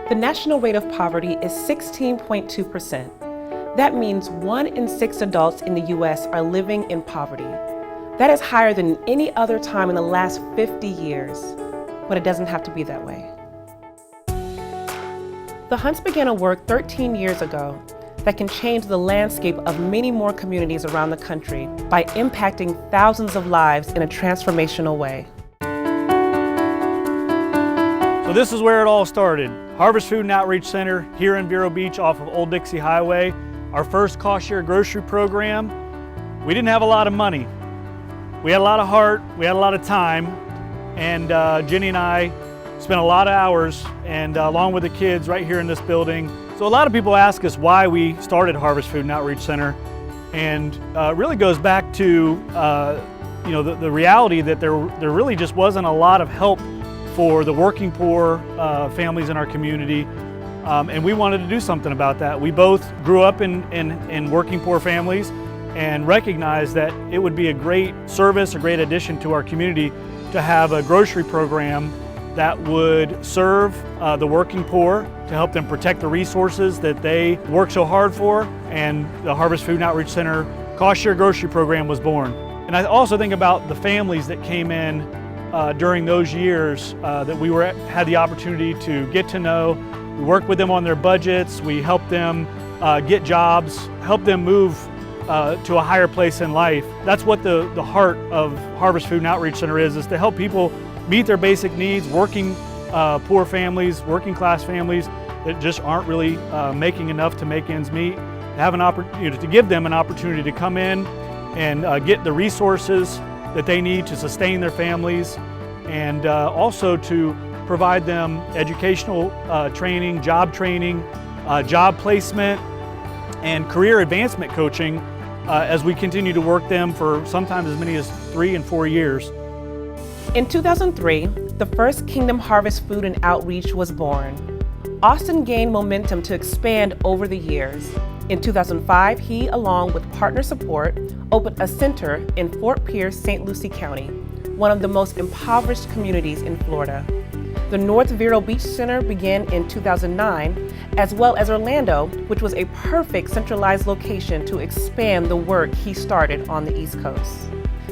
The national rate of poverty is 16.2%. That means 1 in 6 adults in the U.S. are living in poverty. That is higher than any other time in the last 50 years. But it doesn't have to be that way. The Hunts began a work 13 years ago that can change the landscape of many more communities around the country by impacting thousands of lives in a transformational way. So this is where it all started. Harvest Food and Outreach Center here in Vero Beach off of Old Dixie Highway. Our first cost share grocery program. We didn't have a lot of money. We had a lot of heart, we had a lot of time, and Jenny and I spent a lot of hours and along with the kids right here in this building. So a lot of people ask us why we started Harvest Food and Outreach Center, and it really goes back to the reality that there really just wasn't a lot of help for the working poor families in our community, and we wanted to do something about that. We both grew up in working poor families and recognized that it would be a great service, a great addition to our community to have a grocery program that would serve the working poor, to help them protect the resources that they work so hard for, and the Harvest Food and Outreach Center Cost Share Grocery Program was born. And I also think about the families that came in during those years that we had the opportunity to get to know. We worked with them on their budgets, we helped them get jobs, helped them move to a higher place in life. That's what the heart of Harvest Food and Outreach Center is to help people meet their basic needs, working poor families, working class families that just aren't really making enough to make ends meet, to give them an opportunity to come in and get the resources that they need to sustain their families, and also to provide them educational training, job placement, and career advancement coaching as we continue to work them for sometimes as many as 3 and 4 years. In 2003, the first Kingdom Harvest Food and Outreach was born. Austin gained momentum to expand over the years. In 2005, he, along with partner support, opened a center in Fort Pierce, St. Lucie County, one of the most impoverished communities in Florida. The North Vero Beach Center began in 2009, as well as Orlando, which was a perfect centralized location to expand the work he started on the East Coast.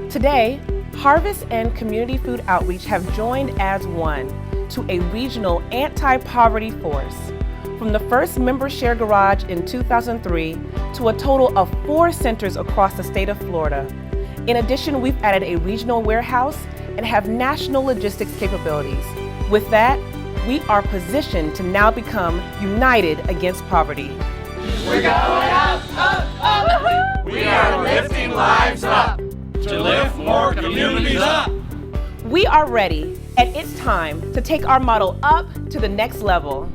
Today, Harvest and Community Food Outreach have joined as one to a regional anti-poverty force. From the first member share garage in 2003 to a total of 4 centers across the state of Florida. In addition, we've added a regional warehouse and have national logistics capabilities. With that, we are positioned to now become united against poverty. We're going up, up, up! We are lifting lives up to lift more communities up. We are ready, and it's time to take our model up to the next level.